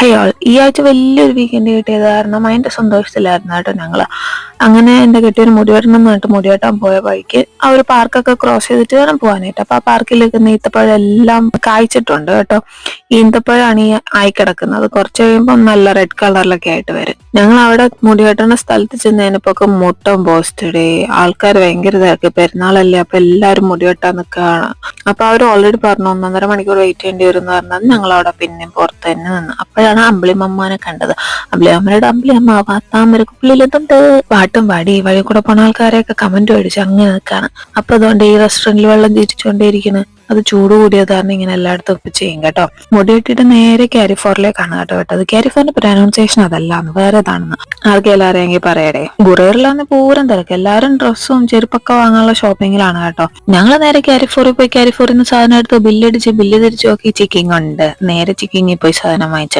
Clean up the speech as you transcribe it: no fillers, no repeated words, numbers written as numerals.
അയ്യോ ഈ ആഴ്ച വലിയൊരു വീക്കെൻഡ് കിട്ടിയത് കാരണം അതിന്റെ സന്തോഷത്തിലായിരുന്നു കേട്ടോ ഞങ്ങള്. അങ്ങനെ എന്റെ കെട്ടിയൊരു മുടി വെട്ടണം എന്ന് പറഞ്ഞിട്ട് മുടി വെട്ടാൻ പോയ വഴിക്ക് ആ ഒരു പാർക്കൊക്കെ ക്രോസ് ചെയ്തിട്ട് വേണം പോകാനായിട്ട്. അപ്പൊ ആ പാർക്കിലേക്ക് ഈത്തപ്പഴം എല്ലാം കായ്ച്ചിട്ടുണ്ട് കേട്ടോ. ഈന്തപ്പഴമാണ് ഈ ആയി കിടക്കുന്നത്. കുറച്ച് കഴിയുമ്പോൾ നല്ല റെഡ് കളറിലൊക്കെ ആയിട്ട് വരും. ഞങ്ങൾ അവിടെ മുടി വെട്ടുന്ന സ്ഥലത്ത് ചെന്നതിനപ്പൊക്കെ മുട്ടം പോസ്റ്റഡേ ആൾക്കാർ ഭയങ്കര തിരക്ക്. പെരുന്നാളല്ലേ, അപ്പൊ എല്ലാരും മുടി വെട്ടാൻ നിൽക്കുകയാണ്. അപ്പൊ അവർ ഓൾറെഡി പറഞ്ഞു 1.5 മണിക്കൂർ വെയിറ്റ് ചെയ്യേണ്ടി വരും എന്ന് പറഞ്ഞത്. ഞങ്ങൾ അവിടെ പിന്നെ പുറത്ത് തന്നെ നിന്ന്. അപ്പോഴാണ് അമ്പിളിമമ്മാനെ കണ്ടത്. അമ്പിളിയമ്മയുടെ അമ്പിളിയമ്മ താമരക്കുള്ളിലെന്തുണ്ട് പാട്ടും പാടി വഴി കൂടെ പോണ ആൾക്കാരെയൊക്കെ കമന്റ് അടിച്ച് അങ്ങനെ നിൽക്കാണ്. അപ്പൊ അതുകൊണ്ട് ഈ റെസ്റ്റോറന്റിൽ വെള്ളം തിരിച്ചുകൊണ്ടേയിരിക്കുന്നത്. അത് ചൂട് കൂടിയത് കാരണം ഇങ്ങനെ എല്ലായിടത്തും ഇപ്പൊ ചെയ്യും കേട്ടോ. മുടി വെട്ടിയിട്ട് നേരെ കാരിഫോറിലേക്കാണ് കേട്ടോ വിട്ടത്. കാരിഫോറിന്റെ പ്രൊനൗൺസിയേഷൻ അതല്ലാന്ന്, വേറെതാണെന്ന് ആർക്കെല്ലാം അറിയാമെങ്കിൽ പറയടേ. ഗുറേറിലാന്ന് പൂരം തിരക്ക്. എല്ലാരും ഡ്രസ്സും ചെരുപ്പൊക്കെ വാങ്ങാനുള്ള ഷോപ്പിങ്ങിലാണ് കേട്ടോ. ഞങ്ങൾ നേരെ കാരിഫോറിൽ പോയി കാരിഫോറിൽ നിന്ന് സാധനം എടുത്ത് ബില്ല് തിരിച്ചു നോക്കി. ചെക്കിങ് ഉണ്ട്. നേരെ ചെക്കിങ്ങിൽ പോയി സാധനം വാങ്ങിച്ചെടുത്തു.